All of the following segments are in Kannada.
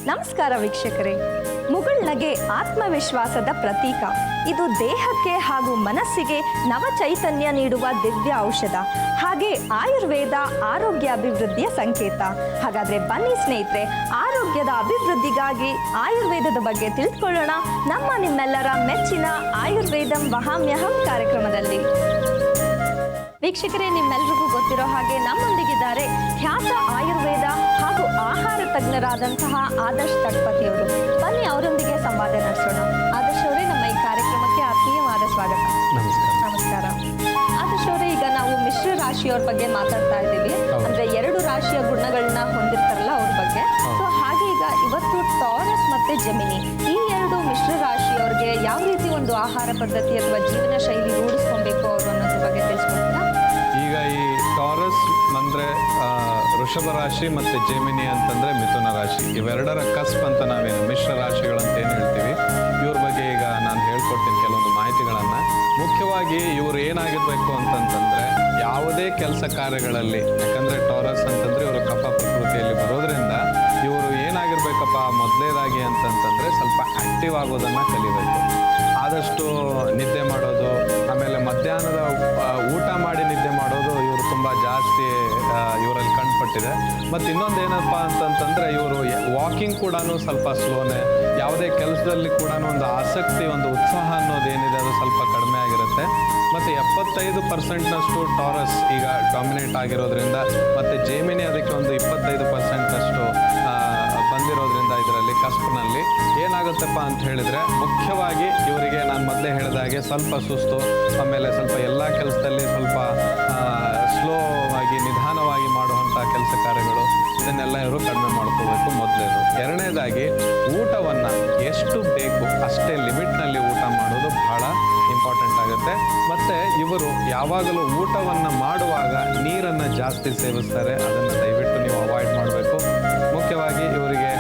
ನಮಸ್ಕಾರ ವೀಕ್ಷಕರೇ. ಮುಗುಳ್ನಗೆ ಆತ್ಮವಿಶ್ವಾಸದ ಪ್ರತೀಕ. ಇದು ದೇಹಕ್ಕೆ ಹಾಗೂ ಮನಸ್ಸಿಗೆ ನವ ಚೈತನ್ಯ ನೀಡುವ ದಿವ್ಯ ಔಷಧ. ಹಾಗೆ ಆಯುರ್ವೇದ ಆರೋಗ್ಯ ಅಭಿವೃದ್ಧಿಯ ಸಂಕೇತ. ಹಾಗಾದ್ರೆ ಬನ್ನಿ ಸ್ನೇಹಿತರೆ, ಆರೋಗ್ಯದ ಅಭಿವೃದ್ಧಿಗಾಗಿ ಆಯುರ್ವೇದದ ಬಗ್ಗೆ ತಿಳ್ಕೊಳ್ಳೋಣ ನಮ್ಮ ನಿಮ್ಮೆಲ್ಲರ ಮೆಚ್ಚಿನ ಆಯುರ್ವೇದಂ ವಹಾಮ್ಯಹಂ ಕಾರ್ಯಕ್ರಮದಲ್ಲಿ. ವೀಕ್ಷಕರೇ, ನಿಮ್ಮೆಲ್ರಿಗೂ ಗೊತ್ತಿರೋ ಹಾಗೆ ನಮ್ಮೊಂದಿಗಿದ್ದಾರೆ ಖ್ಯಾತ ಆಯುರ್ವೇದ ಹಾಗೂ ಆಹಾರ ತಜ್ಞರಾದಂತಹ ಆದರ್ಶ್ ತಟ್ಪತಿಯವರು. ಬನ್ನಿ ಅವರೊಂದಿಗೆ ಸಂವಾದ ನಡೆಸೋಣ. ಆದರ್ಶ್ ಅವರೇ, ನಮ್ಮ ಈ ಕಾರ್ಯಕ್ರಮಕ್ಕೆ ಆತ್ಮೀಯವಾದ ಸ್ವಾಗತ. ನಮಸ್ಕಾರ ಆದರ್ಶ್ ಅವರೇ, ಈಗ ನಾವು ಮಿಶ್ರ ರಾಶಿಯವ್ರ ಬಗ್ಗೆ ಮಾತಾಡ್ತಾ ಇದ್ದೀವಿ. ಅಂದ್ರೆ 2 ರಾಶಿಯ ಗುಣಗಳನ್ನ ಹೊಂದಿರ್ತಾರಲ್ಲ ಅವ್ರ ಬಗ್ಗೆ. ಸೊ ಹಾಗೆ ಈಗ ಇವತ್ತು ಟಾರಸ್ ಮತ್ತೆ ಜೆಮಿನಿ, ಈ 2 ಮಿಶ್ರ ರಾಶಿಯವ್ರಿಗೆ ಯಾವ ರೀತಿ ಒಂದು ಆಹಾರ ಪದ್ಧತಿ ಅಥವಾ ಜೀವನ ಶೈಲಿ ರೂಢಿಸ್ಕೊಬೇಕು ಅವರು ಅನ್ನೋದ್ರ ಬಗ್ಗೆ ತಿಳಿಸ್ಕೊಡ್ತೀರಾ? ಈಗ ಈ ಟಾರಸ್ ಅಂದರೆ ವೃಷಭ ರಾಶಿ ಮತ್ತು ಜೆಮಿನಿ ಅಂತಂದರೆ ಮಿಥುನ ರಾಶಿ, ಇವೆರಡರ ಕಸ್ಪ್ ಅಂತ ನಾವೇನು ಮಿಶ್ರ ರಾಶಿಗಳಂತ ಏನು ಹೇಳ್ತೀವಿ, ಇವ್ರ ಬಗ್ಗೆ ಈಗ ನಾನು ಹೇಳ್ಕೊಡ್ತೀನಿ ಕೆಲವೊಂದು ಮಾಹಿತಿಗಳನ್ನು. ಮುಖ್ಯವಾಗಿ ಇವರು ಏನಾಗಿರಬೇಕು ಅಂತಂತಂದರೆ ಯಾವುದೇ ಕೆಲಸ ಕಾರ್ಯಗಳಲ್ಲಿ, ಯಾಕಂದರೆ ಟಾರಸ್ ಅಂತಂದರೆ ಇವರು ಕಫ ಪ್ರಕೃತಿಯಲ್ಲಿ ಬರೋದ್ರಿಂದ ಇವರು ಏನಾಗಿರ್ಬೇಕಪ್ಪ ಮೊದಲನೇದಾಗಿ ಅಂತಂತಂದರೆ ಸ್ವಲ್ಪ ಆ್ಯಕ್ಟಿವ್ ಆಗೋದನ್ನು ಕಲಿಬೇಕು. ಆದಷ್ಟು ನಿದ್ದೆ ಮಾಡೋದು, ಆಮೇಲೆ ಮಧ್ಯಾಹ್ನದ ಊಟ ಮಾಡಿ ನಿದ್ದೆ ಮಾಡೋದು ಇವರು ತುಂಬ ಜಾಸ್ತಿ ಇವರಲ್ಲಿ ಕಂಡುಪಟ್ಟಿದೆ. ಮತ್ತು ಇನ್ನೊಂದು ಏನಪ್ಪ ಅಂತಂತಂದರೆ ಇವರು ವಾಕಿಂಗ್ ಕೂಡ ಸ್ವಲ್ಪ ಸ್ಲೋನೇ, ಯಾವುದೇ ಕೆಲಸದಲ್ಲಿ ಕೂಡ ಒಂದು ಆಸಕ್ತಿ, ಒಂದು ಉತ್ಸಾಹ ಅನ್ನೋದೇನಿದೆ ಅದು ಸ್ವಲ್ಪ ಕಡಿಮೆ ಆಗಿರುತ್ತೆ. ಮತ್ತು 75%ನಷ್ಟು ಟಾರಸ್ ಈಗ ಡಾಮಿನೇಟ್ ಆಗಿರೋದ್ರಿಂದ, ಮತ್ತು ಜೆಮಿನಿ ಅದಕ್ಕೆ ಒಂದು 25%ನಷ್ಟು ಬಂದಿರೋದ್ರಿಂದ ಇದರಲ್ಲಿ ಕಸ್ಪ್ನಲ್ಲಿ ಏನಾಗುತ್ತಪ್ಪ ಅಂತ ಹೇಳಿದರೆ, ಮುಖ್ಯವಾಗಿ ಇವರಿಗೆ ನಾನು ಮೊದಲೇ ಹೇಳಿದಾಗೆ ಸ್ವಲ್ಪ ಸುಸ್ತು, ಆಮೇಲೆ ಸ್ವಲ್ಪ ಎಲ್ಲ ಕೆಲಸದಲ್ಲಿ ಸ್ವಲ್ಪ ಸ್ಲೋ ಆಗಿ ನಿಧಾನವಾಗಿ ಮಾಡುವಂಥ ಕೆಲಸ ಕಾರ್ಯಗಳು, ಇದನ್ನೆಲ್ಲ ಇವರು ಕಡಿಮೆ ಮಾಡ್ಕೋಬೇಕು ಮೊದಲೇದು. ಎರಡನೇದಾಗಿ ಊಟವನ್ನು ಎಷ್ಟು ಬೇಕು ಅಷ್ಟೇ ಲಿಮಿಟ್ನಲ್ಲಿ ಊಟ ಮಾಡೋದು ಬಹಳ ಇಂಪಾರ್ಟೆಂಟ್ ಆಗುತ್ತೆ. ಮತ್ತು ಇವರು ಯಾವಾಗಲೂ ಊಟವನ್ನು ಮಾಡುವಾಗ ನೀರನ್ನು ಜಾಸ್ತಿ ಸೇವಿಸ್ತಾರೆ, ಅದನ್ನು ದಯವಿಟ್ಟು ನೀವು ಅವಾಯ್ಡ್ ಮಾಡಬೇಕು. ಮುಖ್ಯವಾಗಿ ಇವರಿಗೆ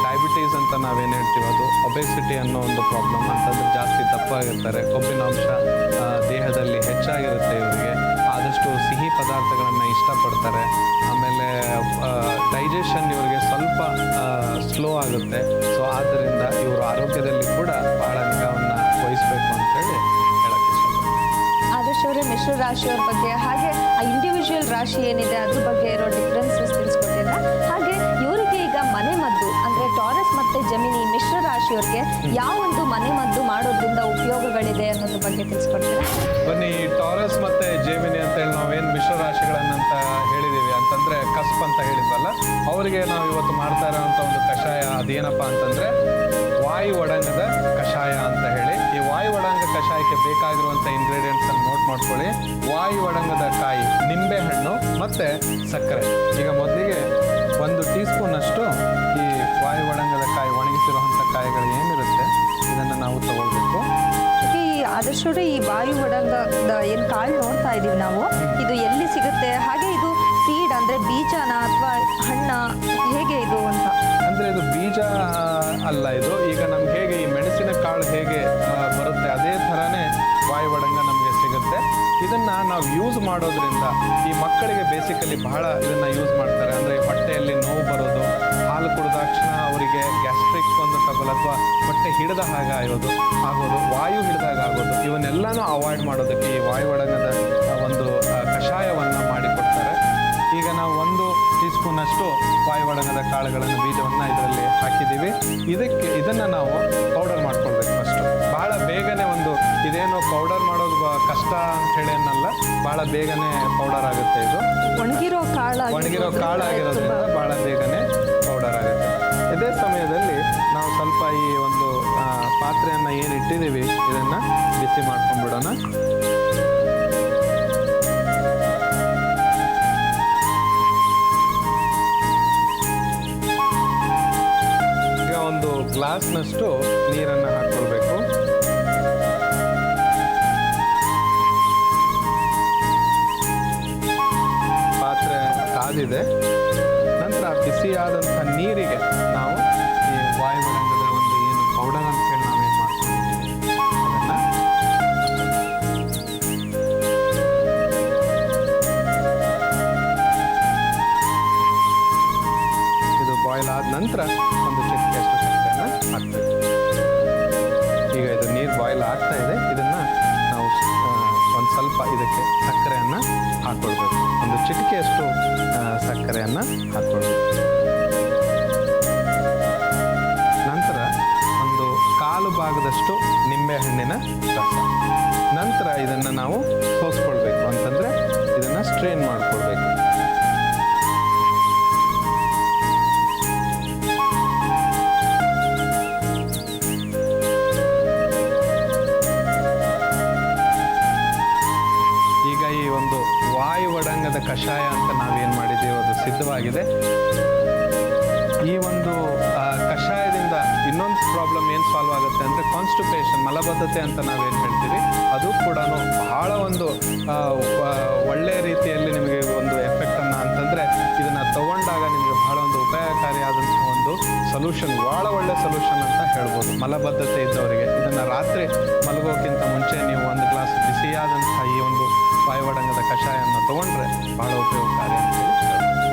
ಡಯಾಬಿಟೀಸ್ ಅಂತ ನಾವೇನು ಹೇಳ್ತೀವಿ, ಅದು ಒಬೆಸಿಟಿ ಅನ್ನೋ ಒಂದು ಪ್ರಾಬ್ಲಮ್ ಅಂತಂದರೆ ಜಾಸ್ತಿ ದಪ್ಪಾಗಿರ್ತಾರೆ, ಕೊಬ್ಬಿನಾಂಶ ದೇಹದಲ್ಲಿ ಹೆಚ್ಚಾಗಿರುತ್ತೆ ಇವರಿಗೆ. ಆದಷ್ಟು ಸಿಹಿ ಪದಾರ್ಥಗಳನ್ನು ಇಷ್ಟಪಡ್ತಾರೆ. ಆಮೇಲೆ ಡೈಜೆಷನ್ ಇವರಿಗೆ ಸ್ವಲ್ಪ ಸ್ಲೋ ಆಗುತ್ತೆ. ಸೊ ಆದ್ದರಿಂದ ಇವರು ಆರೋಗ್ಯದಲ್ಲಿ ಕೂಡ ಬಹಳ ನಿಗಾವನ್ನು ವಹಿಸಬೇಕು ಅಂತೇಳಿ ಹೇಳಕ್ಕೆ ಇಷ್ಟಪಡ್ತೀನಿ. ಆದರ್ಶ್ ಅವರೇ, ಮಿಶ್ರ ರಾಶಿಯವ್ರ ಬಗ್ಗೆ ಹಾಗೆ ಆ ಇಂಡಿವಿಜುವಲ್ ರಾಶಿ ಏನಿದೆ ಅದ್ರ ಬಗ್ಗೆ ಇರೋ ಡಿಫ್ರೆನ್ಸಸ್ ತಿಳಿಸ್ಕೊಟ್ಟಿಲ್ಲ. ಹಾಗೆ ಇವರಿಗೆ ಈಗ ಮನೆ ಮದ್ದು ಅಂದರೆ ಟಾರಸ್ ಮತ್ತು ಜೆಮಿನಿ ಮಿಶ್ರ ರಾಶಿಯವ್ರಿಗೆ ಯಾವ ಒಂದು ಮನೆ ಮದ್ದು ಮಾಡೋದ್ರಿಂದ ಉಪಯೋಗಗಳಿದೆ ಅನ್ನೋದ್ರ ಬಗ್ಗೆ ತಿಳಿಸ್ಕೊಡ್ತೀರಾ? ಬನ್ನಿ, ಟಾರಸ್ ಮತ್ತು ಜೆಮಿನಿ ಅಂತೇಳಿ ನಾವೇನು ಮಿಶ್ರ ರಾಶಿಗಳನ್ನಂತ ಹೇಳಿದ್ದೀವಿ ಅಂತಂದರೆ ಕಸ್ಪ್ ಅಂತ ಹೇಳಿದ್ವಲ್ಲ, ಅವರಿಗೆ ನಾವು ಇವತ್ತು ಮಾಡ್ತಾ ಇರೋವಂಥ ಒಂದು ಕಷಾಯ ಅದೇನಪ್ಪ ಅಂತಂದರೆ ವಾಯು ಒಡಂಗದ ಕಷಾಯ ಅಂತ ಹೇಳಿ. ಈ ವಾಯು ಒಡಂಗ ಕಷಾಯಕ್ಕೆ ಬೇಕಾಗಿರುವಂಥ ಇಂಗ್ರೀಡಿಯೆಂಟ್ಸನ್ನು ನೋಟ್ ಮಾಡ್ಕೊಳ್ಳಿ. ವಾಯು ಒಡಂಗದ ಕಾಯಿ, ನಿಂಬೆಹಣ್ಣು ಮತ್ತು ಸಕ್ಕರೆ. ಈಗ ಮೊದಲಿಗೆ 1 ಟೀ ಸ್ಪೂನಷ್ಟು ಈ ವಾಯು ಒಡಂಗದ ಕಾಯಿ, ಒಣಗಿಸಿರುವಂಥ ಕಾಯಿಗಳು ಏನಿರುತ್ತೆ ಇದನ್ನು ನಾವು ತಗೊಳ್ಬೇಕು. ಈ ಆದರ್ಶವ್ರೆ, ಈ ವಾಯು ಒಡಂಗದ ಏನು ಕಾಳು ನೋಡ್ತಾ ಇದ್ದೀವಿ ನಾವು, ಇದು ಎಲ್ಲಿ ಸಿಗುತ್ತೆ? ಹಾಗೆ ಇದು ಸೀಡ್ ಅಂದರೆ ಬೀಜನ ಅಥವಾ ಹಣ್ಣ, ಹೇಗೆ ಇದು ಅಂತ? ಅಂದರೆ ಇದು ಬೀಜ ಅಲ್ಲ. ಇದು ಈಗ ನಮ್ಗೆ ಹೇಗೆ ಈ ಮೆಣಸಿನ ಕಾಳು ಹೇಗೆ ಬರುತ್ತೆ ಅದೇ ಥರನೇ ವಾಯು ಒಡಂಗ ನಮಗೆ ಸಿಗುತ್ತೆ. ಇದನ್ನು ನಾವು ಯೂಸ್ ಮಾಡೋದ್ರಿಂದ ಈ ಮಕ್ಕಳಿಗೆ ಬೇಸಿಕಲಿ ಬಹಳ ಇದನ್ನು ಯೂಸ್ ಮಾಡ್ತಾರೆ. ಅಂದರೆ ಹೊಟ್ಟೆಯಲ್ಲಿ ನೋವು ಬರೋದು, ಹಾಲು ಕುಡಿದಾಕ್ಷಣ ಅವರಿಗೆ ಗ್ಯಾಸ್ಟ್ರಿಕ್ ಒಂದು ಟ್ರಬಲ್ ಅಥವಾ ಹೊಟ್ಟೆ ಹಿಡಿದ ಹಾಗೆ ಆಗೋದು, ವಾಯು ಹಿಡಿದಾಗ ಆಗೋದು, ಇವನ್ನೆಲ್ಲನೂ ಅವಾಯ್ಡ್ ಮಾಡೋದಕ್ಕೆ ಈ ವಾಯು ಒಡಂಗದ ಒಂದು ಕಷಾಯವನ್ನು ಮಾಡಿಕೊಡ್ತಾರೆ. ಈಗ ನಾವು 1 ಟೀ ಸ್ಪೂನಷ್ಟು ವಾಯು ಒಡಂಗದ ಕಾಳುಗಳನ್ನು, ಬೀಜವನ್ನು ಇದರಲ್ಲಿ ಹಾಕಿದ್ದೀವಿ. ಇದನ್ನು ನಾವು ಪೌಡರ್ ಮಾಡ್ಕೊಳ್ಬೇಕು ಫಸ್ಟು. ಭಾಳ ಬೇಗನೆ ಇದೇನು ಪೌಡರ್ ಮಾಡೋದು ಕಷ್ಟ ಅಂತ ಹೇಳಿ ಅನ್ನಲ್ಲ, ಭಾಳ ಬೇಗನೆ ಪೌಡರ್ ಆಗುತ್ತೆ. ಇದು ಒಣಗಿರೋ ಕಾಳಾಗಿರೋದ್ರಿಂದ ಭಾಳ ಬೇಗನೆ ಪೌಡರ್ ಆಗುತ್ತೆ. ಇದೇ ಸಮಯದಲ್ಲಿ ನಾವು ಸ್ವಲ್ಪ ಈ ಒಂದು ಪಾತ್ರೆಯನ್ನು ಏನು ಇಟ್ಟಿದ್ದೀವಿ ಇದನ್ನು ಬಿಸಿ ಮಾಡ್ಕೊಂಡ್ಬಿಡೋಣ. ಈಗ 1 ಗ್ಲಾಸ್ನಷ್ಟು ನೀರನ್ನು ಹಾಕ್ಕೊಳ್ಬೇಕು. ಪಾತ್ರೆ ಕಾದಿದೆ. ನಂತರ ಬಿಸಿಯಾದಂಥ ನೀರಿಗೆ ನಾವು ಈ ವಾಯು ಒಡಂಗದ ಒಂದು ಏನು ಪೌಡರ್ ಅಂತ ಹೇಳಿ ನಾವೇನು ಮಾಡ್ಕೊಂಡಿದ್ದೀವಿ ಅದನ್ನು ಬಾಯ್ಲ್ ಆದ ನಂತರ ಒಂದು ಚಿಟಿಕೆಯಷ್ಟು ಸಕ್ಕರೆಯನ್ನು ಹಾಕಬೇಕು. ಈಗ ಇದು ನೀರು ಬಾಯ್ಲ್ ಆಗ್ತಾ ಇದೆ, ಇದನ್ನು ನಾವು ಒಂದು ಸ್ವಲ್ಪ ಇದಕ್ಕೆ ಸಕ್ಕರೆಯನ್ನು ಹಾಕ್ಕೊಳ್ಬೇಕು. ಒಂದು ಚಿಟಿಕೆಯಷ್ಟು ಸಕ್ಕರೆಯನ್ನು ಹಾಕ್ಕೊಳ್ಬೇಕು. ನಂತರ ಒಂದು ಕಾಲು ಭಾಗದಷ್ಟು ನಿಂಬೆಹಣ್ಣಿನ ರಸ. ನಂತರ ಇದನ್ನು ನಾವು ಸೋಸ್ಕೊಳ್ಬೇಕು, ಅಂತಂದರೆ ಇದನ್ನು ಸ್ಟ್ರೈನ್ ಮಾಡಿಕೊಳ್ಬೇಕು. ಈಗ ಈ ಒಂದು ವಾಯು ಒಡಂಗದ ಕಷಾಯ ಅಂತ ನಾವೇನು ಮಾಡಿದ್ದೀವಿ ಅದು ಸಿದ್ಧವಾಗಿದೆ. ಈ ಒಂದು ಕಷಾಯದಿಂದ ಇನ್ನೊಂದು ಪ್ರಾಬ್ಲಮ್ ಏನು ಸಾಲ್ವ್ ಆಗುತ್ತೆ ಅಂದರೆ ಕಾನ್ಸ್ಟಿಪೇಷನ್, ಮಲಬದ್ಧತೆ ಅಂತ ನಾವೇನು ಹೇಳ್ತೀವಿ, ಅದು ಕೂಡ ಬಹಳ ಒಂದು ಒಳ್ಳೆಯ ರೀತಿಯಲ್ಲಿ ನಿಮಗೆ ಒಂದು ಎಫೆಕ್ಟನ್ನು ಅಂತಂದರೆ ಇದನ್ನು ತಗೊಂಡಾಗ ನಿಮಗೆ ಬಹಳ ಒಂದು ಉಪಾಯಕಾರಿಯಾದಂಥ ಒಂದು ಸೊಲ್ಯೂಷನ್, ಭಾಳ ಒಳ್ಳೆಯ ಸೊಲ್ಯೂಷನ್ ಅಂತ ಹೇಳ್ಬೋದು. ಮಲಬದ್ಧತೆ ಇದ್ದವರಿಗೆ ಇದನ್ನು ರಾತ್ರಿ ಮಲಗೋಕ್ಕಿಂತ ಮುಂಚೆ ನೀವು ಒಂದು ಗ್ಲಾಸ್ ಬಿಸಿಯಾದಂಥ ಈ ಒಂದು ವಾಯುವಡಂಗದ ಕಷಾಯವನ್ನು ತಗೊಂಡ್ರೆ ಬಹಳ ಉಪಯೋಗಕಾರಿ ಅಂತ ಹೇಳಿ.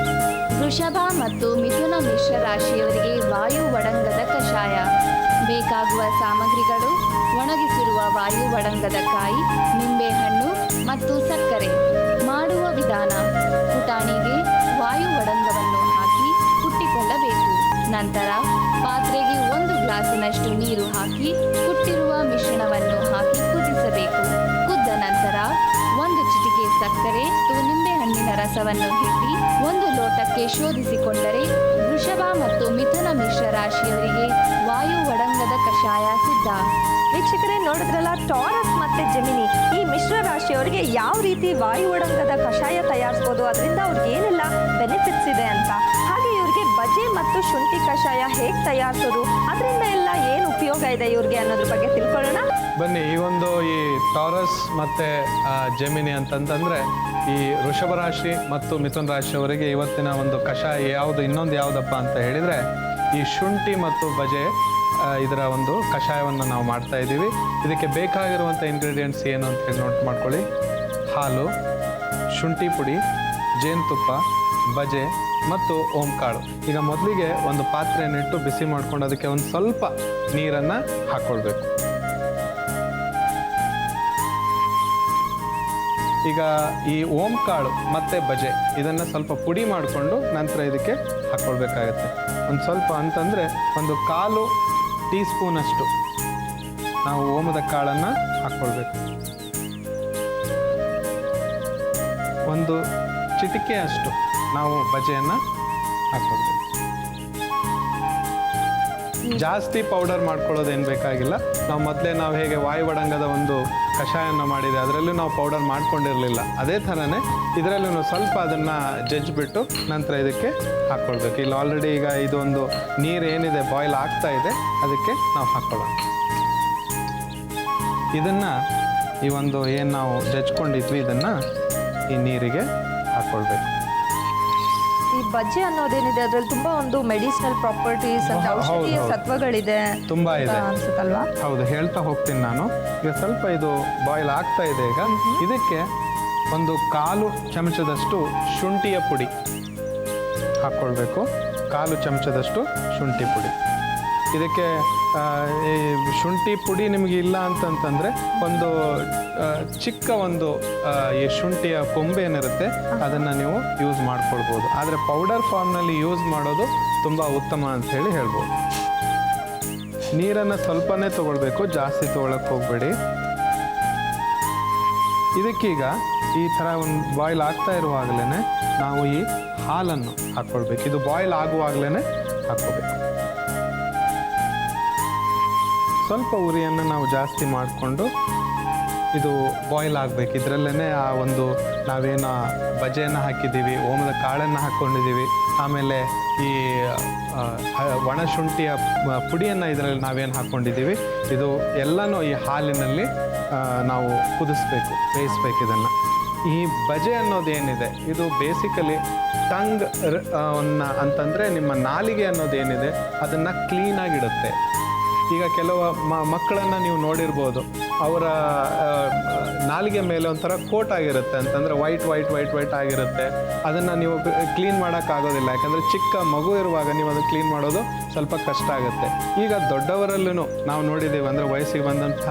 ವೃಷಭ ಮತ್ತು ಮಿಥುನ ಮಿಶ್ರ ರಾಶಿಯವರಿಗೆ ವಾಯು ಒಡಂಗದ ಕಷಾಯ. ಬೇಕಾಗುವ ಸಾಮಗ್ರಿಗಳು: ಒಣಗಿಸಿರುವ ವಾಯು ಒಡಂಗದ ಕಾಯಿ, ನಿಂಬೆಹಣ್ಣು ಮತ್ತು ಸಕ್ಕರೆ. ಮಾಡುವ ವಿಧಾನ: ಪುಟಾಣಿಗೆ ವಾಯು ಒಡಂಗವನ್ನು ಹಾಕಿ ಕುಟ್ಟಿಕೊಳ್ಳಬೇಕು. ನಂತರ ಪಾತ್ರೆಗೆ 1 ಗ್ಲಾಸಿನಷ್ಟು ನೀರು ಹಾಕಿ ಕುಟ್ಟಿರುವ ಮಿಶ್ರಣವನ್ನು ಹಾಕಿ ಕುದಿಸಬೇಕು. ಕುದ್ದ ನಂತರ 1 ಚಿಟಿಕೆ ಸಕ್ಕರೆ ಮತ್ತು ನಿಂಬೆಹಣ್ಣಿನ ರಸವನ್ನು ಹಿಂಡಿ 1 ಲೋಟಕ್ಕೆ ಶೋಧಿಸಿಕೊಂಡರೆ ವೃಷಭ ಮತ್ತು ಮಿಥುನ ಮಿಶ್ರ ರಾಶಿಯವರಿಗೆ ವಾಯು ಒಡಂಗದ ಕಷಾಯ ಸಿದ್ಧ. ವೀಕ್ಷಕರೇ, ನೋಡಿದ್ರಲ್ಲ, ಟಾರಸ್ ಮತ್ತೆ ಜೆಮಿನಿ ಈ ಮಿಶ್ರ ರಾಶಿಯವರಿಗೆ ಯಾವ ರೀತಿ ವಾಯು ಒಡಂಗದ ಕಷಾಯ ತಯಾರಿಸ್ಬೋದು, ಅದರಿಂದ ಅವ್ರಿಗೆ ಏನೆಲ್ಲ ಬೆನಿಫಿಟ್ಸ್ ಇದೆ ಅಂತ. ಹಾಗೆ ಇವ್ರಿಗೆ ಬಜೆ ಮತ್ತು ಶುಂಠಿ ಕಷಾಯ ಹೇಗೆ ತಯಾರಿಸೋದು, ಅದರಿಂದ ಎಲ್ಲ ಏನು ಉಪಯೋಗ ಇದೆ ಇವ್ರಿಗೆ ಅನ್ನೋದ್ರ ಬಗ್ಗೆ ತಿಳ್ಕೊಳ್ಳೋಣ ಬನ್ನಿ. ಈ ಟಾರಸ್ ಮತ್ತು ಜೆಮಿನಿ ಅಂತಂತಂದರೆ ಈ ವೃಷಭ ರಾಶಿ ಮತ್ತು ಮಿಥುನ ರಾಶಿಯವರಿಗೆ ಇವತ್ತಿನ ಒಂದು ಕಷಾಯ ಇನ್ನೊಂದು ಯಾವುದಪ್ಪ ಅಂತ ಹೇಳಿದರೆ ಈ ಶುಂಠಿ ಮತ್ತು ಬಜೆ ಇದರ ಒಂದು ಕಷಾಯವನ್ನು ನಾವು ಮಾಡ್ತಾ ಇದ್ದೀವಿ. ಇದಕ್ಕೆ ಬೇಕಾಗಿರುವಂಥ ಇಂಗ್ರೀಡಿಯೆಂಟ್ಸ್ ಏನು ಅಂತ ಹೇಳಿ ನೋಟ್ ಮಾಡ್ಕೊಳ್ಳಿ. ಹಾಲು, ಶುಂಠಿ ಪುಡಿ, ಜೇನುತುಪ್ಪ, ಬಜೆ ಮತ್ತು ಓಂಕಾಳು. ಈಗ ಮೊದಲಿಗೆ ಒಂದು ಪಾತ್ರೆಯನ್ನಿಟ್ಟು ಬಿಸಿ ಮಾಡ್ಕೊಂಡು ಅದಕ್ಕೆ ಒಂದು ಸ್ವಲ್ಪ ನೀರನ್ನು ಹಾಕ್ಕೊಳ್ಬೇಕು. ಈಗ ಈ ಓಂಕಾಳು ಮತ್ತು ಬಜೆ ಇದನ್ನು ಸ್ವಲ್ಪ ಪುಡಿ ಮಾಡಿಕೊಂಡು ನಂತರ ಇದಕ್ಕೆ ಹಾಕ್ಕೊಳ್ಬೇಕಾಗತ್ತೆ. ಒಂದು ಸ್ವಲ್ಪ ಅಂತಂದರೆ 1/4 ಟೀ ಸ್ಪೂನಷ್ಟು ನಾವು ಓಮದ ಕಾಳನ್ನು ಹಾಕ್ಕೊಳ್ಬೇಕು. 1 ಚಿಟಿಕೆಯಷ್ಟು ನಾವು ಬಜೆಯನ್ನು ಹಾಕ್ಕೊಳ್ಬೇಕು. ಜಾಸ್ತಿ ಪೌಡರ್ ಮಾಡ್ಕೊಳ್ಳೋದೇನು ಬೇಕಾಗಿಲ್ಲ. ನಾವು ಹೇಗೆ ವಾಯು ಒಡಂಗದ ಒಂದು ಕಷಾಯನ ಮಾಡಿದೆ ಅದರಲ್ಲೂ ನಾವು ಪೌಡರ್ ಮಾಡ್ಕೊಂಡಿರಲಿಲ್ಲ, ಅದೇ ಥರನೇ ಇದರಲ್ಲೂ ಸ್ವಲ್ಪ ಅದನ್ನು ಜಜ್ಜಿಬಿಟ್ಟು ನಂತರ ಇದಕ್ಕೆ ಹಾಕ್ಕೊಳ್ಬೇಕು. ಇಲ್ಲಿ ಆಲ್ರೆಡಿ ಈಗ ಇದೊಂದು ನೀರು ಏನಿದೆ ಬಾಯ್ಲ್ ಆಗ್ತಾ ಇದೆ, ಅದಕ್ಕೆ ನಾವು ಹಾಕ್ಕೊಳ್ಳೋಣ. ಇದನ್ನು ಈ ಒಂದು ಏನು ನಾವು ಜಜ್ಕೊಂಡಿದ್ವಿ ಇದನ್ನು ಈ ನೀರಿಗೆ ಹಾಕ್ಕೊಳ್ಬೇಕು. ಈ ಬಜ್ಜಿ ಅನ್ನೋದೇನಿದೆ ಅದ್ರಲ್ಲಿ ತುಂಬಾ ಒಂದು ಮೆಡಿಸಿನಲ್ ಪ್ರಾಪರ್ಟೀಸ್ ಅಂತ ಔಷಧೀಯ ಸತ್ವಗಳಿದೆ, ತುಂಬಾ ಇದೆ ಅನ್ಸುತ್ತಲ್ವಾ? ಹೌದು, ಹೇಳ್ತಾ ಹೋಗ್ತೀನಿ ನಾನು. ಈಗ ಸ್ವಲ್ಪ ಇದು ಬಾಯ್ಲ್ ಆಗ್ತಾ ಇದೆ. ಈಗ ಇದಕ್ಕೆ 1/4 ಚಮಚದಷ್ಟು ಶುಂಠಿಯ ಪುಡಿ ಹಾಕ್ಕೊಳ್ಬೇಕು. 1/4 ಚಮಚದಷ್ಟು ಶುಂಠಿ ಪುಡಿ. ಇದಕ್ಕೆ ಈ ಶುಂಠಿ ಪುಡಿ ನಿಮಗೆ ಇಲ್ಲ ಅಂತಂತಂದರೆ ಒಂದು ಚಿಕ್ಕ ಈ ಶುಂಠಿಯ ಕೊಂಬೇನಿರುತ್ತೆ ಅದನ್ನು ನೀವು ಯೂಸ್ ಮಾಡ್ಕೊಳ್ಬೋದು. ಆದರೆ ಪೌಡರ್ ಫಾರ್ಮ್ನಲ್ಲಿ ಯೂಸ್ ಮಾಡೋದು ತುಂಬ ಉತ್ತಮ ಅಂತ ಹೇಳ್ಬೋದು. ನೀರನ್ನು ಸ್ವಲ್ಪನೇ ತೊಗೊಳ್ಬೇಕು, ಜಾಸ್ತಿ ತೊಗೊಳಕ್ಕೆ ಹೋಗಬೇಡಿ. ಇದಕ್ಕೀಗ ಈ ಥರ ಒಂದು ಬಾಯ್ಲ್ ಆಗ್ತಾ ಇರುವಾಗಲೇ ನಾವು ಈ ಹಾಲನ್ನು ಹಾಕ್ಕೊಳ್ಬೇಕು. ಇದು ಬಾಯ್ಲ್ ಆಗುವಾಗಲೇ ಹಾಕ್ಕೋಬೇಕು. ಸ್ವಲ್ಪ ಉರಿಯನ್ನು ನಾವು ಜಾಸ್ತಿ ಮಾಡಿಕೊಂಡು ಇದು ಬಾಯ್ಲ್ ಆಗಬೇಕು. ಇದರಲ್ಲೇ ಆ ಒಂದು ನಾವೇನು ಬಜೆಯನ್ನು ಹಾಕಿದ್ದೀವಿ, ಓಮದ ಕಾಳನ್ನು ಹಾಕ್ಕೊಂಡಿದ್ದೀವಿ, ಆಮೇಲೆ ಈ ಒಣಶುಂಠಿಯ ಪುಡಿಯನ್ನು ಇದರಲ್ಲಿ ನಾವೇನು ಹಾಕ್ಕೊಂಡಿದ್ದೀವಿ ಇದು ಎಲ್ಲನೂ ಈ ಹಾಲಿನಲ್ಲಿ ನಾವು ಕುದಿಸ್ಬೇಕು, ಬೇಯಿಸ್ಬೇಕು. ಇದನ್ನು ಈ ಬಜೆ ಅನ್ನೋದೇನಿದೆ ಇದು ಬೇಸಿಕಲಿ ಟಂಗ್ ಅಂತಂದರೆ ನಿಮ್ಮ ನಾಲಿಗೆ ಅನ್ನೋದೇನಿದೆ ಅದನ್ನು ಕ್ಲೀನಾಗಿಡುತ್ತೆ. ಈಗ ಕೆಲವು ಮಕ್ಕಳನ್ನು ನೀವು ನೋಡಿರ್ಬೋದು, ಅವರ ನಾಲಿಗೆ ಮೇಲೆ ಒಂಥರ ಕೋಟ್ ಆಗಿರುತ್ತೆ, ಅಂತಂದರೆ ವೈಟ್ ಆಗಿರುತ್ತೆ. ಅದನ್ನು ನೀವು ಕ್ಲೀನ್ ಮಾಡೋಕ್ಕಾಗೋದಿಲ್ಲ, ಯಾಕಂದರೆ ಚಿಕ್ಕ ಮಗು ಇರುವಾಗ ನೀವು ಅದನ್ನು ಕ್ಲೀನ್ ಮಾಡೋದು ಸ್ವಲ್ಪ ಕಷ್ಟ ಆಗುತ್ತೆ. ಈಗ ದೊಡ್ಡವರಲ್ಲೂ ನಾವು ನೋಡಿದ್ದೀವಿ, ಅಂದರೆ ವಯಸ್ಸಿಗೆ ಬಂದಂಥ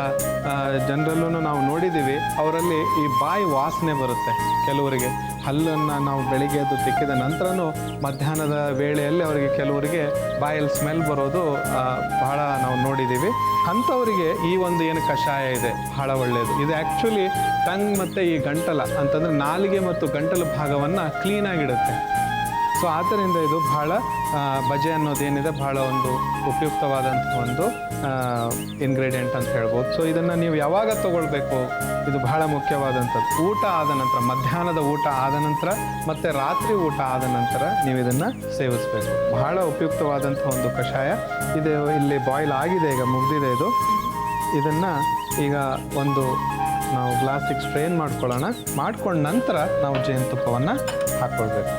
ಜನರಲ್ಲೂ ನಾವು ನೋಡಿದ್ದೀವಿ, ಅವರಲ್ಲಿ ಈ ಬಾಯಿ ವಾಸನೆ ಬರುತ್ತೆ. ಕೆಲವರಿಗೆ ಹಲ್ಲನ್ನು ನಾವು ಬೆಳಿಗ್ಗೆ ಎದ್ದು ತಿಕ್ಕಿದ ನಂತರನೂ ಮಧ್ಯಾಹ್ನದ ವೇಳೆಯಲ್ಲಿ ಅವರಿಗೆ ಕೆಲವರಿಗೆ ಬಾಯಲ್ಲಿ ಸ್ಮೆಲ್ ಬರೋದು ಬಹಳ ನಾವು ನೋಡಿದ್ದೀವಿ. ಅಂಥವರಿಗೆ ಈ ಒಂದು ಏನು ಕಷಾಯ ಇದೆ ಬಹಳ ಒಳ್ಳೆಯದು. ಇದು ಆ್ಯಕ್ಚುಲಿ ಟಂಗ್ ಮತ್ತು ಈ ಗಂಟಲ ಅಂತಂದರೆ ನಾಲಿಗೆ ಮತ್ತು ಗಂಟಲು ಭಾಗವನ್ನು ಕ್ಲೀನಾಗಿಡುತ್ತೆ. ಸೊ ಆದ್ದರಿಂದ ಇದು ಬಹಳ ಬಜೆ ಅನ್ನೋದೇನಿದೆ ಬಹಳ ಒಂದು ಉಪಯುಕ್ತವಾದಂಥ ಒಂದು ಇಂಗ್ರೀಡಿಯೆಂಟ್ ಅಂತ ಹೇಳ್ಬೋದು. ಸೊ ಇದನ್ನು ನೀವು ಯಾವಾಗ ತೊಗೊಳ್ಬೇಕು, ಇದು ಬಹಳ ಮುಖ್ಯವಾದಂಥದ್ದು. ಊಟ ಆದ ನಂತರ, ಮಧ್ಯಾಹ್ನದ ಊಟ ಆದ ನಂತರ ಮತ್ತು ರಾತ್ರಿ ಊಟ ಆದ ನಂತರ ನೀವು ಇದನ್ನು ಸೇವಿಸಬೇಕು. ಬಹಳ ಉಪಯುಕ್ತವಾದಂಥ ಒಂದು ಕಷಾಯ ಇದು. ಇಲ್ಲಿ ಬಾಯ್ಲ್ ಆಗಿದೆ, ಈಗ ಮುಗಿದಿದೆ ಇದು. ಇದನ್ನು ಈಗ ಒಂದು ನಾವು ಗ್ಲಾಸಿಗೆ ಸ್ಟ್ರೈನ್ ಮಾಡ್ಕೊಳ್ಳೋಣ. ಮಾಡ್ಕೊಂಡ ನಂತರ ನಾವು ಜೇನುತುಪ್ಪವನ್ನು ಹಾಕ್ಕೊಳ್ಬೇಕು.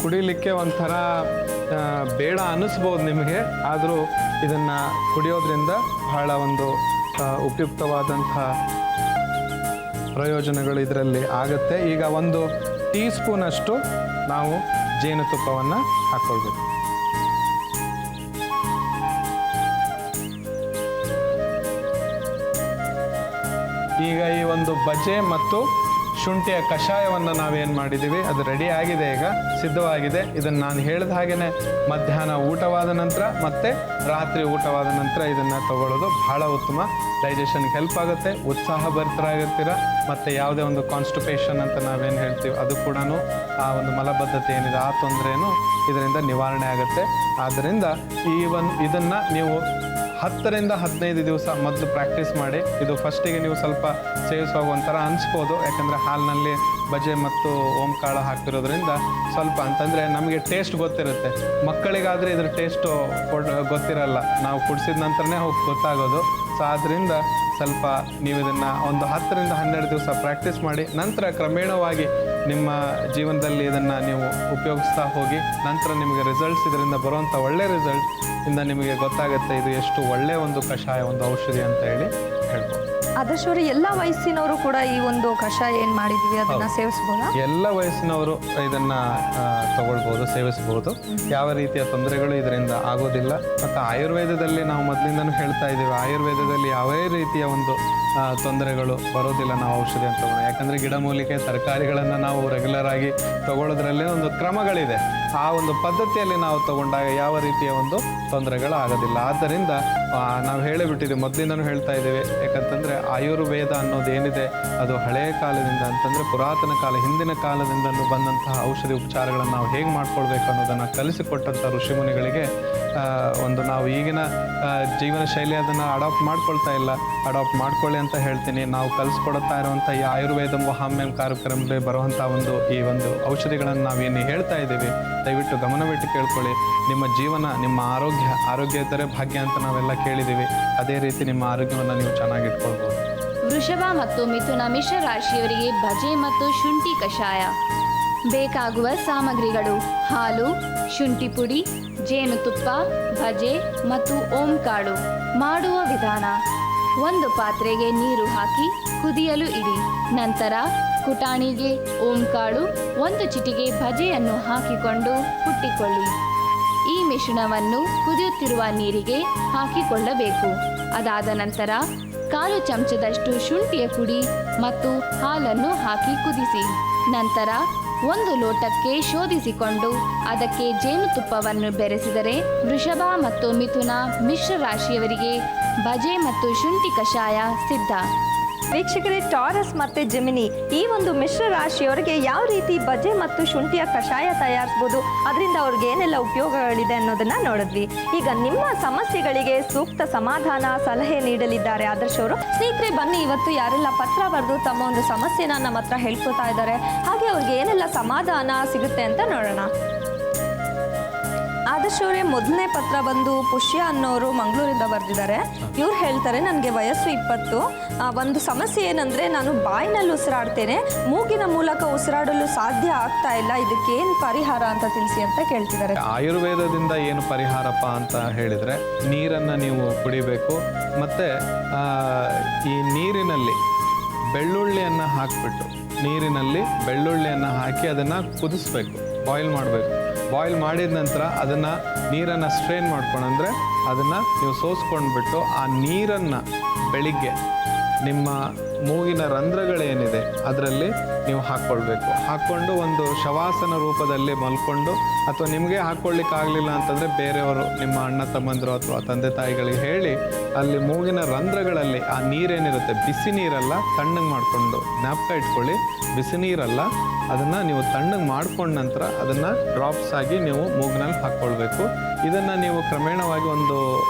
ಕುಡಿಲಿಕ್ಕೆ ಒಂಥರ ಬೇಡ ಅನ್ನಿಸ್ಬೋದು ನಿಮಗೆ, ಆದರೂ ಇದನ್ನು ಕುಡಿಯೋದ್ರಿಂದ ಬಹಳ ಒಂದು ಉಪಯುಕ್ತವಾದಂಥ ಪ್ರಯೋಜನಗಳು ಇದರಲ್ಲಿ ಆಗುತ್ತೆ. ಈಗ 1 ಟೀ ಸ್ಪೂನಷ್ಟು ನಾವು ಜೇನುತುಪ್ಪವನ್ನು ಹಾಕ್ಕೊಳ್ಬೇಕು. ಈಗ ಈ ಒಂದು ಬಜೆ ಮತ್ತು ಶುಂಠಿಯ ಕಷಾಯವನ್ನು ನಾವೇನು ಮಾಡಿದ್ದೀವಿ ಅದು ರೆಡಿ ಆಗಿದೆ, ಈಗ ಸಿದ್ಧವಾಗಿದೆ. ಇದನ್ನು ನಾನು ಹೇಳಿದ ಹಾಗೆಯೇ ಮಧ್ಯಾಹ್ನ ಊಟವಾದ ನಂತರ ಮತ್ತು ರಾತ್ರಿ ಊಟವಾದ ನಂತರ ಇದನ್ನು ತಗೊಳ್ಳೋದು ಬಹಳ ಉತ್ತಮ. ಡೈಜೆಷನ್ಗೆ ಹೆಲ್ಪ್ ಆಗುತ್ತೆ, ಉತ್ಸಾಹಭರಿತರಾಗಿರ್ತೀರ, ಮತ್ತು ಯಾವುದೇ ಒಂದು ಕಾನ್ಸ್ಟಿಪೇಷನ್ ಅಂತ ನಾವೇನು ಹೇಳ್ತೀವಿ ಅದು ಕೂಡ ಆ ಒಂದು ಮಲಬದ್ಧತೆ ಏನಿದೆ ಆ ತೊಂದರೆನೂ ಇದರಿಂದ ನಿವಾರಣೆ ಆಗುತ್ತೆ. ಆದ್ದರಿಂದ ಇದನ್ನು ನೀವು 10 ರಿಂದ 15 ದಿವಸ ಮೊದಲು ಪ್ರಾಕ್ಟೀಸ್ ಮಾಡಿ. ಇದು ಫಸ್ಟಿಗೆ ನೀವು ಸ್ವಲ್ಪ ಸೇವಿಸುವಾಗ ಒಂಥರ ಅನಿಸ್ಬೋದು, ಯಾಕಂದರೆ ಹಾಲಿನಲ್ಲಿ ಬಜೆ ಮತ್ತು ಓಂಕಾಳು ಹಾಕ್ತಿರೋದ್ರಿಂದ ಸ್ವಲ್ಪ ಅಂತಂದರೆ ನಮಗೆ ಟೇಸ್ಟ್ ಗೊತ್ತಿರುತ್ತೆ. ಮಕ್ಕಳಿಗಾದರೆ ಇದ್ರ ಟೇಸ್ಟು ಗೊತ್ತಿರಲ್ಲ, ನಾವು ಕುಡಿಸಿದ ನಂತರನೇ ಹೋಗಿ ಗೊತ್ತಾಗೋದು. ಸೊ ಆದ್ದರಿಂದ ಸ್ವಲ್ಪ ನೀವು ಇದನ್ನು ಒಂದು 10 ರಿಂದ 12 ದಿವಸ ಪ್ರಾಕ್ಟೀಸ್ ಮಾಡಿ. ನಂತರ ಕ್ರಮೇಣವಾಗಿ ನಿಮ್ಮ ಜೀವನದಲ್ಲಿ ಇದನ್ನು ನೀವು ಉಪಯೋಗಿಸ್ತಾ ಹೋಗಿ. ನಂತರ ನಿಮಗೆ ರಿಸಲ್ಟ್ಸ್ ಇದರಿಂದ ಬರುವಂಥ ಒಳ್ಳೆಯ ರಿಸಲ್ಟ್ ಇಂದ ನಿಮಗೆ ಗೊತ್ತಾಗುತ್ತೆ ಇದು ಎಷ್ಟು ಒಳ್ಳೆಯ ಒಂದು ಕಷಾಯ, ಒಂದು ಔಷಧಿ ಅಂತ ಹೇಳಿ ಹೇಳ್ಬೋದು. ಆದರ್ಶವ್ರು ಎಲ್ಲ ವಯಸ್ಸಿನವರು ಕೂಡ ಈ ಒಂದು ಕಷಾಯ ಏನು ಮಾಡಿದ್ದೀವಿ ಅದನ್ನು ಸೇವಿಸ್ಬೋದಾ? ಎಲ್ಲ ವಯಸ್ಸಿನವರು ಇದನ್ನು ತಗೊಳ್ಬೋದು, ಸೇವಿಸ್ಬೋದು. ಯಾವ ರೀತಿಯ ತೊಂದರೆಗಳು ಇದರಿಂದ ಆಗೋದಿಲ್ಲ. ಮತ್ತು ಆಯುರ್ವೇದದಲ್ಲಿ ನಾವು ಮೊದಲಿಂದನೂ ಹೇಳ್ತಾ ಇದ್ದೀವಿ, ಆಯುರ್ವೇದದಲ್ಲಿ ಯಾವುದೇ ರೀತಿಯ ಒಂದು ತೊಂದರೆಗಳು ಬರೋದಿಲ್ಲ ನಾವು ಔಷಧಿ ಅಂತ ತಗೊಂಡು. ಯಾಕಂದರೆ ಗಿಡಮೂಲಿಕೆ ತರಕಾರಿಗಳನ್ನು ನಾವು ರೆಗ್ಯುಲರ್ ಆಗಿ ತಗೊಳ್ಳೋದ್ರಲ್ಲಿ ಒಂದು ಕ್ರಮಗಳಿದೆ. ಆ ಒಂದು ಪದ್ಧತಿಯಲ್ಲಿ ನಾವು ತಗೊಂಡಾಗ ಯಾವ ರೀತಿಯ ಒಂದು ತೊಂದರೆಗಳು ಆಗೋದಿಲ್ಲ. ಆದ್ದರಿಂದ ನಾವು ಹೇಳಿಬಿಟ್ಟಿದ್ದೀವಿ, ಮೊದಲಿಂದನೂ ಹೇಳ್ತಾ ಇದ್ದೀವಿ. ಯಾಕಂತಂದರೆ ಆಯುರ್ವೇದ ಅನ್ನೋದೇನಿದೆ ಅದು ಹಳೆಯ ಕಾಲದಿಂದ, ಅಂತಂದರೆ ಪುರಾತನ ಕಾಲ, ಹಿಂದಿನ ಕಾಲದಿಂದಲೂ ಬಂದಂತಹ ಔಷಧಿ ಉಪಚಾರಗಳನ್ನು ನಾವು ಹೇಗೆ ಮಾಡ್ಕೊಳ್ಬೇಕು ಅನ್ನೋದನ್ನು ಕಲಿಸಿಕೊಟ್ಟಂಥ ಋಷಿಮುನಿಗಳಿಗೆ ಒಂದು ನಾವು ಈಗಿನ ಜೀವನ ಶೈಲಿ ಅದನ್ನು ಅಡಾಪ್ಟ್ ಮಾಡ್ಕೊಳ್ತಾ ಇಲ್ಲ. ಅಡಾಪ್ಟ್ ಮಾಡ್ಕೊಳ್ಳಿ ಅಂತ ಹೇಳ್ತೀನಿ. ನಾವು ಕಲಿಸ್ಕೊಡ್ತಾ ಇರುವಂಥ ಈ ಆಯುರ್ವೇದ ಮಹಾಮ್ಯಂ ಕಾರ್ಯಕ್ರಮದಲ್ಲಿ ಬರುವಂಥ ಈ ಒಂದು ಔಷಧಿಗಳನ್ನು ನಾವೇನು ಹೇಳ್ತಾ ಇದ್ದೀವಿ, ದಯವಿಟ್ಟು ಗಮನವಿಟ್ಟು ಕೇಳ್ಕೊಳ್ಳಿ. ನಿಮ್ಮ ಜೀವನ, ನಿಮ್ಮ ಆರೋಗ್ಯ ಇದ್ದರೆ ಭಾಗ್ಯ ಅಂತ ನಾವೆಲ್ಲ ಕೇಳಿದ್ದೀವಿ. ಅದೇ ರೀತಿ ನಿಮ್ಮ ಆರೋಗ್ಯವನ್ನು ನೀವು ಚೆನ್ನಾಗಿಟ್ಕೊಳ್ಬೋದು. ವೃಷಭ ಮತ್ತು ಮಿಥುನ ಮಿಶ್ರ ರಾಶಿಯವರಿಗೆ ಬಜೆ ಮತ್ತು ಶುಂಠಿ ಕಷಾಯ. ಬೇಕಾಗುವ ಸಾಮಗ್ರಿಗಳು: ಹಾಲು, ಶುಂಠಿ ಪುಡಿ, ಜೇನುತುಪ್ಪ, ಬಜೆ ಮತ್ತು ಓಂಕಾಳು. ಮಾಡುವ ವಿಧಾನ: 1 ಪಾತ್ರೆಗೆ ನೀರು ಹಾಕಿ ಕುದಿಯಲು ಇಡಿ. ನಂತರ ಕುಟಾಣಿಗೆ ಓಂಕಾಳು, 1 ಚಿಟಿಕೆ ಬಜೆಯನ್ನು ಹಾಕಿಕೊಂಡು ಕುಟ್ಟಿಕೊಳ್ಳಿ. ಈ ಮಿಶ್ರಣವನ್ನು ಕುದಿಯುತ್ತಿರುವ ನೀರಿಗೆ ಹಾಕಿಕೊಳ್ಳಬೇಕು. ಅದಾದ ನಂತರ 1/4 ಚಮಚದಷ್ಟು ಶುಂಠಿಯ ಪುಡಿ ಮತ್ತು ಹಾಲನ್ನು ಹಾಕಿ ಕುದಿಸಿ. ನಂತರ 1 ಲೋಟಕ್ಕೆ ಶೋಧಿಸಿಕೊಂಡು ಅದಕ್ಕೆ ಜೇನುತುಪ್ಪವನ್ನು ಬೆರೆಸಿದರೆ ವೃಷಭ ಮತ್ತು ಮಿಥುನ ಮಿಶ್ರ ರಾಶಿಯವರಿಗೆ ಬಜೆ ಮತ್ತು ಶುಂಠಿ ಕಷಾಯ ಸಿದ್ಧ. ವೀಕ್ಷಕರೇ, ಟಾರಸ್ ಮತ್ತು ಜೆಮಿನಿ ಈ ಒಂದು ಮಿಶ್ರ ರಾಶಿಯವರಿಗೆ ಯಾವ ರೀತಿ ಬಜೆ ಮತ್ತು ಶುಂಠಿಯ ಕಷಾಯ ತಯಾರಿಸ್ಬೋದು, ಅದರಿಂದ ಅವ್ರಿಗೆ ಏನೆಲ್ಲ ಉಪಯೋಗಗಳಿದೆ ಅನ್ನೋದನ್ನ ನೋಡಿದ್ವಿ. ಈಗ ನಿಮ್ಮ ಸಮಸ್ಯೆಗಳಿಗೆ ಸೂಕ್ತ ಸಮಾಧಾನ, ಸಲಹೆ ನೀಡಲಿದ್ದಾರೆ ಆದರ್ಶ್ ಅವರು. ಸ್ನೇಹಿತರೆ, ಬನ್ನಿ ಇವತ್ತು ಯಾರೆಲ್ಲ ಪತ್ರ ಬರೆದು ತಮ್ಮ ಒಂದು ಸಮಸ್ಯೆನ ನಮ್ಮ ಹತ್ರ ಹೇಳ್ಕೊತಾ ಇದ್ದಾರೆ, ಹಾಗೆ ಅವ್ರಿಗೆ ಏನೆಲ್ಲ ಸಮಾಧಾನ ಸಿಗುತ್ತೆ ಅಂತ ನೋಡೋಣ. ಆದರ್ಶ್ ಅವರೇ, ಮೊದಲನೇ ಪತ್ರ ಬಂದು ಪುಷ್ಯ ಅನ್ನೋರು ಮಂಗಳೂರಿಂದ ಬರೆದಿದ್ದಾರೆ. ಇವ್ರು ಹೇಳ್ತಾರೆ, ನನಗೆ ವಯಸ್ಸು 20. ಒಂದು ಸಮಸ್ಯೆ ಏನಂದರೆ, ನಾನು ಬಾಯಿನಲ್ಲಿ ಉಸಿರಾಡ್ತೇನೆ, ಮೂಗಿನ ಮೂಲಕ ಉಸಿರಾಡಲು ಸಾಧ್ಯ ಆಗ್ತಾ ಇಲ್ಲ, ಇದಕ್ಕೇನು ಪರಿಹಾರ ಅಂತ ತಿಳಿಸಿ ಅಂತ ಕೇಳ್ತಿದ್ದಾರೆ. ಆಯುರ್ವೇದದಿಂದ ಏನು ಪರಿಹಾರಪ್ಪ ಅಂತ ಹೇಳಿದರೆ, ನೀರನ್ನು ನೀವು ಕುಡಿಬೇಕು. ಮತ್ತು ಈ ನೀರಿನಲ್ಲಿ ಬೆಳ್ಳುಳ್ಳಿಯನ್ನು ಹಾಕಿಬಿಟ್ಟು, ನೀರಿನಲ್ಲಿ ಬೆಳ್ಳುಳ್ಳಿಯನ್ನು ಹಾಕಿ ಅದನ್ನು ಕುದಿಸ್ಬೇಕು, ಬಾಯ್ಲ್ ಮಾಡಬೇಕು. ಬಾಯ್ಲ್ ಮಾಡಿದ ನಂತರ ಅದನ್ನು ನೀರನ್ನು ಸ್ಟ್ರೈನ್ ಮಾಡ್ಕೊಂಡು, ಅಂದರೆ ಅದನ್ನು ನೀವು ಸೋಸ್ಕೊಂಡ್ಬಿಟ್ಟು ಆ ನೀರನ್ನು ಬೆಳಿಗ್ಗೆ ನಿಮ್ಮ ಮೂಗಿನ ರಂಧ್ರಗಳೇನಿದೆ ಅದರಲ್ಲಿ ನೀವು ಹಾಕ್ಕೊಳ್ಬೇಕು. ಹಾಕ್ಕೊಂಡು ಒಂದು ಶವಾಸನ ರೂಪದಲ್ಲಿ ಮಲ್ಕೊಂಡು, ಅಥವಾ ನಿಮಗೆ ಹಾಕ್ಕೊಳ್ಳಿಕ್ಕಾಗಲಿಲ್ಲ ಅಂತಂದರೆ ಬೇರೆಯವರು, ನಿಮ್ಮ ಅಣ್ಣ ತಮ್ಮಂದಿರು ಅಥವಾ ತಂದೆ ತಾಯಿಗಳಿಗೆ ಹೇಳಿ ಅಲ್ಲಿ ಮೂಗಿನ ರಂಧ್ರಗಳಲ್ಲಿ ಆ ನೀರೇನಿರುತ್ತೆ, ಬಿಸಿ ನೀರಲ್ಲ, ತಣ್ಣಗೆ ಮಾಡಿಕೊಂಡು ಜ್ಞಾಪಕ ಇಟ್ಕೊಳ್ಳಿ. ಬಿಸಿ ನೀರಲ್ಲ, ಅದನ್ನು ನೀವು ತಣ್ಣಗೆ ಮಾಡ್ಕೊಂಡ ನಂತರ ಅದನ್ನು ಡ್ರಾಪ್ಸ್ ಆಗಿ ನೀವು ಮೂಗಿನಲ್ಲಿ ಹಾಕ್ಕೊಳ್ಬೇಕು. ಇದನ್ನು ನೀವು ಕ್ರಮೇಣವಾಗಿ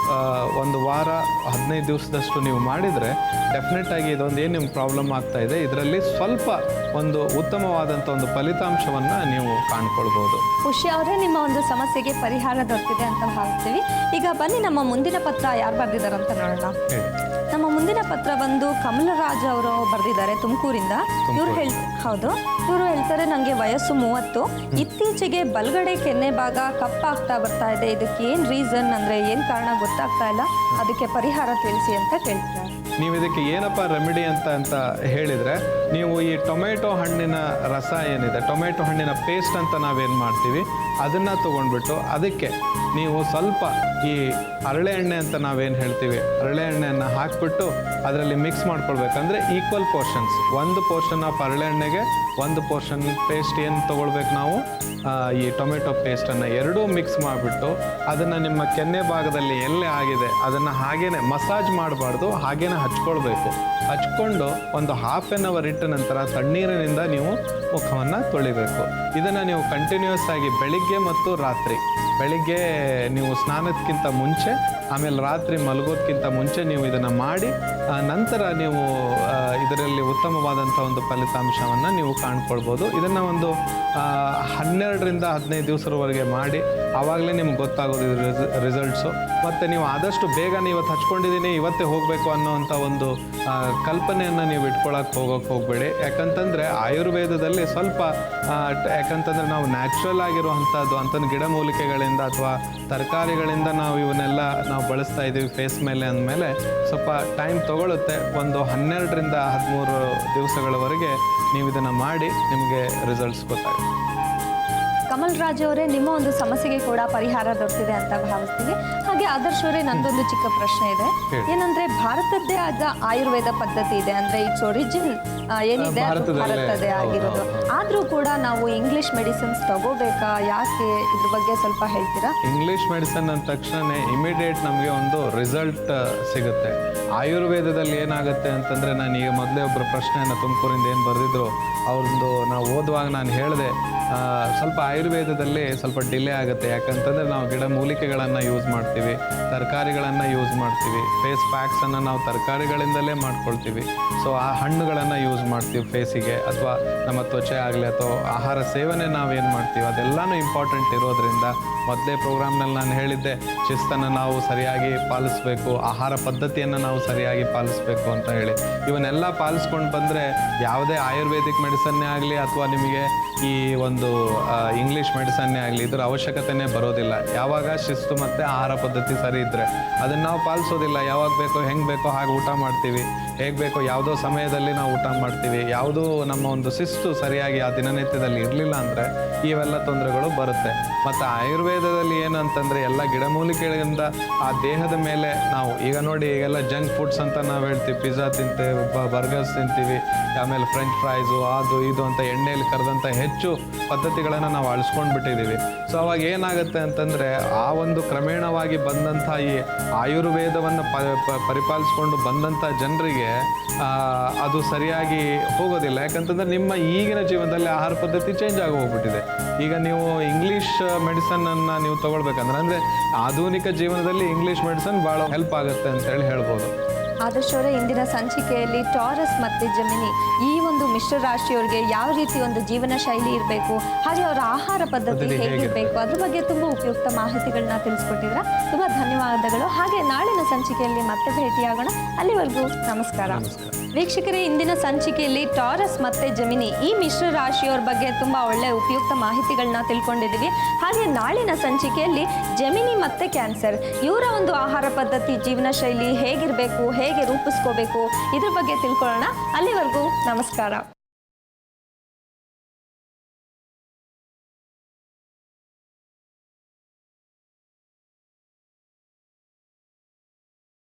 ಒಂದು ವಾರ 15 ದಿವಸದಷ್ಟು ನೀವು ಮಾಡಿದರೆ ಡೆಫಿನೆಟಾಗಿ ಇದೊಂದು ಏನು ನಿಮ್ಗೆ ಪ್ರಾಬ್ಲಮ್ ಆಗ್ತಾ ಇದೆ, ಇದರಲ್ಲಿ ಸ್ವಲ್ಪ ಒಂದು ಉತ್ತಮವಾದಂಥ ಒಂದು ಫಲಿತಾಂಶವನ್ನು ನೀವು ಕಾಣ್ಕೊಳ್ಬೋದು. ಪುಷ್ಯ ಅವರೇ, ನಿಮ್ಮ ಒಂದು ಸಮಸ್ಯೆಗೆ ಪರಿಹಾರ ದೊರೆತಿದೆ ಅಂತ ಭಾವಿಸ್ತೀವಿ. ಈಗ ಬನ್ನಿ ನಮ್ಮ ಮುಂದಿನ ಪತ್ರ ಯಾರು ಬರೆದಿದ್ದಾರೆ ಅಂತ ನೋಡೋಣ. ನಮ್ಮ ಮುಂದಿನ ಪತ್ರ ಬಂದು ಕಮಲರಾಜ್ ಅವರು ಬರೆದಿದ್ದಾರೆ, ತುಮಕೂರಿಂದ. ಇವರು ಹೇಳ್ತಾರೆ, ನನಗೆ ವಯಸ್ಸು 30. ಇತ್ತೀಚೆಗೆ ಬಲಗಡೆ ಕೆನ್ನೆ ಭಾಗ ಕಪ್ಪಾಗ್ತಾ ಬರ್ತಾ ಇದೆ. ಇದಕ್ಕೆ ಏನು ರೀಸನ್, ಅಂದರೆ ಏನು ಕಾರಣ ಗೊತ್ತಾಗ್ತಾ ಇಲ್ಲ, ಅದಕ್ಕೆ ಪರಿಹಾರ ತಿಳಿಸಿ ಅಂತ ಕೇಳ್ತಾರೆ. ನೀವು ಇದಕ್ಕೆ ಏನಪ್ಪ ರೆಮಿಡಿ ಅಂತ ಹೇಳಿದರೆ, ನೀವು ಈ ಟೊಮೆಟೊ ಹಣ್ಣಿನ ರಸ ಏನಿದೆ, ಟೊಮೆಟೊ ಹಣ್ಣಿನ ಪೇಸ್ಟ್ ಅಂತ ನಾವೇನು ಮಾಡ್ತೀವಿ, ಅದನ್ನು ತೊಗೊಂಡ್ಬಿಟ್ಟು ಅದಕ್ಕೆ ನೀವು ಸ್ವಲ್ಪ ಈ ಹರಳೆ ಎಣ್ಣೆ ಅಂತ ನಾವೇನು ಹೇಳ್ತೀವಿ, ಹರಳೆ ಎಣ್ಣೆಯನ್ನು ಹಾಕಿಬಿಟ್ಟು ಅದರಲ್ಲಿ ಮಿಕ್ಸ್ ಮಾಡ್ಕೊಳ್ಬೇಕಂದ್ರೆ ಈಕ್ವಲ್ ಪೋರ್ಷನ್ಸ್, ಒಂದು ಪೋರ್ಷನ್ ಆಫ್ ಹರಳೆ ಎಣ್ಣೆಗೆ ಒಂದು ಪೋರ್ಷನ್ ಪೇಸ್ಟ್ ಏನು ತೊಗೊಳ್ಬೇಕು ನಾವು, ಈ ಟೊಮೆಟೊ ಪೇಸ್ಟನ್ನು ಎರಡೂ ಮಿಕ್ಸ್ ಮಾಡಿಬಿಟ್ಟು ಅದನ್ನು ನಿಮ್ಮ ಕೆನ್ನೆ ಭಾಗದಲ್ಲಿ ಎಲ್ಲೇ ಆಗಿದೆ ಅದನ್ನು ಹಾಗೇ ಮಸಾಜ್ ಮಾಡಬಾರ್ದು, ಹಾಗೇ ಹಚ್ಕೊಳ್ಬೇಕು. ಹಚ್ಕೊಂಡು ಒಂದು ಹಾಫ್ ಆನ್ ಅವರ್ ಇಟ್ಟ ನಂತರ ತಣ್ಣೀರಿನಿಂದ ನೀವು ಮುಖವನ್ನು ತೊಳಿಬೇಕು. ಇದನ್ನು ನೀವು ಕಂಟಿನ್ಯೂಸ್ ಆಗಿ ಬೆಳಿಗ್ಗೆ ಮತ್ತು ರಾತ್ರಿ, ಬೆಳಿಗ್ಗೆ ನೀವು ಸ್ನಾನಕ್ಕಿಂತ ಮುಂಚೆ, ಆಮೇಲೆ ರಾತ್ರಿ ಮಲಗೋದಕ್ಕಿಂತ ಮುಂಚೆ ನೀವು ಇದನ್ನು ಮಾಡಿ ನಂತರ ನೀವು ಇದರಲ್ಲಿ ಉತ್ತಮವಾದಂಥ ಒಂದು ಫಲಿತಾಂಶವನ್ನು ನೀವು ಕಾಣ್ಕೊಳ್ಬೋದು. ಇದನ್ನು ಒಂದು 12ರಿಂದ 15 ದಿವಸದವರೆಗೆ ಮಾಡಿ, ಆವಾಗಲೇ ನಿಮ್ಗೆ ಗೊತ್ತಾಗೋದು ಇದು ರಿಸಲ್ಟ್ಸು. ಮತ್ತು ನೀವು ಆದಷ್ಟು ಬೇಗ ಇವತ್ತು ಹಚ್ಕೊಂಡಿದ್ದೀನಿ, ಇವತ್ತೇ ಹೋಗಬೇಕು ಅನ್ನೋವಂಥ ಒಂದು ಕಲ್ಪನೆಯನ್ನು ನೀವು ಇಟ್ಕೊಳ್ಳೋಕೆ ಹೋಗಬೇಡಿ. ಯಾಕಂತಂದರೆ ಆಯುರ್ವೇದದಲ್ಲಿ ಸ್ವಲ್ಪ ಯಾಕಂತಂದರೆ ನಾವು ನ್ಯಾಚುರಲ್ ಆಗಿರುವಂಥದ್ದು ಅಂತಂದು ಗಿಡಮೂಲಿಕೆಗಳಿಂದ ಅಥವಾ ತರಕಾರಿಗಳಿಂದ ಇವನ್ನೆಲ್ಲ ನಾವು ಬಳಸ್ತಾ ಇದ್ದೀವಿ ಫೇಸ್ ಮೇಲೆ ಅಂದಮೇಲೆ ಸ್ವಲ್ಪ ಟೈಮ್ ತೊಗೊಳುತ್ತೆ. ಒಂದು 12ರಿಂದ 13 ದಿವಸಗಳವರೆಗೆ ನೀವು ಇದನ್ನು ಮಾಡಿ ನಿಮಗೆ ರಿಸಲ್ಟ್ಸ್ ಗೊತ್ತಾಗುತ್ತೆ. ಕಮಲ್ ರಾಜ್ ಅವರೇ, ನಿಮ್ಮ ಒಂದು ಸಮಸ್ಯೆಗೆ ಕೂಡ ಪರಿಹಾರ ದೊರೆತಿದೆ ಅಂತ ಭಾವಿಸ್ತೀವಿ. ಹಾಗೆ ಆದರ್ಶ್ ಅವರೇ, ನಂದೊಂದು ಚಿಕ್ಕ ಪ್ರಶ್ನೆ ಇದೆ. ಏನಂದ್ರೆ, ಭಾರತದ್ದೇ ಆದ ಆಯುರ್ವೇದ ಪದ್ಧತಿ ಇದೆ, ಅಂದ್ರೆ ಇಟ್ಸ್ ಒರಿಜಿನ್ ಏನಿದೆ ಅದು ಭಾರತದ್ದೇ ಆಗಿರೋದು. ಆದ್ರೂ ಕೂಡ ನಾವು ಇಂಗ್ಲಿಷ್ ಮೆಡಿಸಿನ್ಸ್ ತಗೋಬೇಕಾ, ಯಾಕೆ, ಇದ್ರ ಬಗ್ಗೆ ಸ್ವಲ್ಪ ಹೇಳ್ತೀರಾ? ಇಂಗ್ಲಿಷ್ ಮೆಡಿಸಿನ್ ಅಂದ ತಕ್ಷಣ ಇಮಿಡಿಯೇಟ್ ನಮಗೆ ಒಂದು ರಿಸಲ್ಟ್ ಸಿಗುತ್ತೆ. ಆಯುರ್ವೇದದಲ್ಲಿ ಏನಾಗುತ್ತೆ ಅಂತಂದರೆ, ನಾನು ಈಗ ಮೊದಲೇ ಒಬ್ಬರು ಪ್ರಶ್ನೆಯನ್ನು ತುಮಕೂರಿಂದ ಏನು ಬರೆದಿದ್ರು ಅವ್ರದ್ದು ನಾವು ಓದುವಾಗ ನಾನು ಹೇಳಿದೆ, ಸ್ವಲ್ಪ ಆಯುರ್ವೇದದಲ್ಲಿ ಸ್ವಲ್ಪ ಡಿಲೇ ಆಗುತ್ತೆ. ಯಾಕಂತಂದರೆ ನಾವು ಗಿಡಮೂಲಿಕೆಗಳನ್ನು ಯೂಸ್ ಮಾಡ್ತೀವಿ, ತರಕಾರಿಗಳನ್ನು ಯೂಸ್ ಮಾಡ್ತೀವಿ, ಫೇಸ್ ಪ್ಯಾಕ್ಸನ್ನು ನಾವು ತರಕಾರಿಗಳಿಂದಲೇ ಮಾಡ್ಕೊಳ್ತೀವಿ. ಸೊ ಆ ಹಣ್ಣುಗಳನ್ನು ಯೂಸ್ ಮಾಡ್ತೀವಿ ಫೇಸಿಗೆ, ಅಥವಾ ನಮ್ಮ ತ್ವಚೆ ಆಗಲಿ ಅಥವಾ ಆಹಾರ ಸೇವನೆ ನಾವೇನು ಮಾಡ್ತೀವಿ ಅದೆಲ್ಲನೂ ಇಂಪಾರ್ಟೆಂಟ್ ಇರೋದ್ರಿಂದ ಮೊದಲೇ ಪ್ರೋಗ್ರಾಮ್ನಲ್ಲಿ ನಾನು ಹೇಳಿದ್ದೆ, ಶಿಸ್ತನ್ನು ನಾವು ಸರಿಯಾಗಿ ಪಾಲಿಸಬೇಕು, ಆಹಾರ ಪದ್ಧತಿಯನ್ನು ನಾವು ಸರಿಯಾಗಿ ಪಾಲಿಸಬೇಕು ಅಂತ ಹೇಳಿ. ಇವನ್ನೆಲ್ಲ ಪಾಲಿಸ್ಕೊಂಡು ಬಂದರೆ ಯಾವುದೇ ಆಯುರ್ವೇದಿಕ್ ಮೆಡಿಸನ್ನೇ ಆಗಲಿ ಅಥವಾ ನಿಮಗೆ ಈ ಒಂದು ಇಂಗ್ಲೀಷ್ ಮೆಡಿಸನ್ನೇ ಆಗಲಿ ಇದರ ಅವಶ್ಯಕತೆನೇ ಬರೋದಿಲ್ಲ. ಯಾವಾಗ ಶಿಸ್ತು ಮತ್ತು ಆಹಾರ ಪದ್ಧತಿ ಸರಿ ಇದ್ದರೆ ಅದನ್ನು ನಾವು ಪಾಲಿಸೋದಿಲ್ಲ. ಯಾವಾಗ ಬೇಕೋ ಹೆಂಗೆ ಬೇಕೋ ಹಾಗೆ ಊಟ ಮಾಡ್ತೀವಿ, ಹೇಗೆ ಬೇಕೋ ಯಾವುದೋ ಸಮಯದಲ್ಲಿ ನಾವು ಊಟ ಮಾಡ್ತೀವಿ. ಯಾವುದೂ ನಮ್ಮ ಒಂದು ಶಿಸ್ತು ಸರಿಯಾಗಿ ಆ ದಿನನಿತ್ಯದಲ್ಲಿ ಇರಲಿಲ್ಲ ಅಂದರೆ ಇವೆಲ್ಲ ತೊಂದರೆಗಳು ಬರುತ್ತೆ. ಮತ್ತು ಆಯುರ್ವೇದದಲ್ಲಿ ಏನು ಅಂತಂದರೆ ಎಲ್ಲ ಗಿಡಮೂಲಿಕೆಗಳಿಂದ ಆ ದೇಹದ ಮೇಲೆ ನಾವು ಈಗ ನೋಡಿ, ಈಗೆಲ್ಲ ಜಂಕ್ ಫುಡ್ಸ್ ಅಂತ ನಾವು ಹೇಳ್ತೀವಿ, ಪಿಜ್ಜಾ ತಿಂತೇವೆ, ಬರ್ಗರ್ಸ್ ತಿಂತೀವಿ, ಆಮೇಲೆ ಫ್ರೆಂಚ್ ಫ್ರೈಸು ಅದು ಇದು ಅಂತ ಎಣ್ಣೆಯಲ್ಲಿ ಕರೆದಂಥ ಹೆಚ್ಚು ಪದ್ಧತಿಗಳನ್ನು ನಾವು ಅಳಿಸ್ಕೊಂಡು ಬಿಟ್ಟಿದ್ದೀವಿ. ಸೊ ಅವಾಗ ಏನಾಗುತ್ತೆ ಅಂತಂದರೆ, ಆ ಒಂದು ಕ್ರಮೇಣವಾಗಿ ಬಂದಂಥ ಈ ಆಯುರ್ವೇದವನ್ನು ಪರಿಪಾಲಿಸ್ಕೊಂಡು ಬಂದಂಥ ಜನರಿಗೆ ಅದು ಸರಿಯಾಗಿ ಹೋಗೋದಿಲ್ಲ. ಯಾಕಂತಂದರೆ ನಿಮ್ಮ ಈಗಿನ ಜೀವನದಲ್ಲಿ ಆಹಾರ ಪದ್ಧತಿ ಚೇಂಜ್ ಆಗಿ ಹೋಗ್ಬಿಟ್ಟಿದೆ. ಈಗ ನೀವು ಇಂಗ್ಲೀಷ್ ಮೆಡಿಸನನ್ನು ನೀವು ತೊಗೊಳ್ಬೇಕಂದ್ರೆ, ಅಂದರೆ ಆಧುನಿಕ ಜೀವನದಲ್ಲಿ ಇಂಗ್ಲೀಷ್ ಮೆಡಿಸನ್ ಭಾಳ ಹೆಲ್ಪ್ ಆಗುತ್ತೆ ಅಂತೇಳಿ ಹೇಳ್ಬೋದು. ಆದರ್ಶ್ ಅವರೇ, ಇಂದಿನ ಸಂಚಿಕೆಯಲ್ಲಿ ಟಾರಸ್ ಮತ್ತು ಜೆಮಿನಿ ಈ ಒಂದು ಒಂದು ಮಿಶ್ರ ರಾಶಿಯವರಿಗೆ ಯಾವ ರೀತಿ ಒಂದು ಜೀವನ ಶೈಲಿ ಇರಬೇಕು, ಹಾಗೆ ಅವರ ಆಹಾರ ಪದ್ಧತಿ ಹೇಗಿರಬೇಕು, ಅದ್ರ ಬಗ್ಗೆ ತುಂಬ ಉಪಯುಕ್ತ ಮಾಹಿತಿಗಳನ್ನ ತಿಳಿಸ್ಕೊಟ್ಟಿದ್ರ. ತುಂಬ ಧನ್ಯವಾದಗಳು. ಹಾಗೆ ನಾಳಿನ ಸಂಚಿಕೆಯಲ್ಲಿ ಮತ್ತೆ ಭೇಟಿಯಾಗೋಣ. ಅಲ್ಲಿವರೆಗೂ ನಮಸ್ಕಾರ. ವೀಕ್ಷಕರೇ, ಇಂದಿನ ಸಂಚಿಕೆಯಲ್ಲಿ ಟಾರಸ್ ಮತ್ತು ಜೆಮಿನಿ ಈ ಮಿಶ್ರ ರಾಶಿಯವರ ಬಗ್ಗೆ ತುಂಬ ಒಳ್ಳೆಯ ಉಪಯುಕ್ತ ಮಾಹಿತಿಗಳನ್ನ ತಿಳ್ಕೊಂಡಿದ್ದೀವಿ. ಹಾಗೆ ನಾಳಿನ ಸಂಚಿಕೆಯಲ್ಲಿ ಜೆಮಿನಿ ಮತ್ತು ಕ್ಯಾನ್ಸರ್ ಇವರ ಒಂದು ಆಹಾರ ಪದ್ಧತಿ, ಜೀವನ ಶೈಲಿ ಹೇಗಿರಬೇಕು, ಹೇಗೆ ರೂಪಿಸ್ಕೋಬೇಕು, ಇದ್ರ ಬಗ್ಗೆ ತಿಳ್ಕೊಳ್ಳೋಣ. ಅಲ್ಲಿವರೆಗೂ ನಮಸ್ಕಾರ.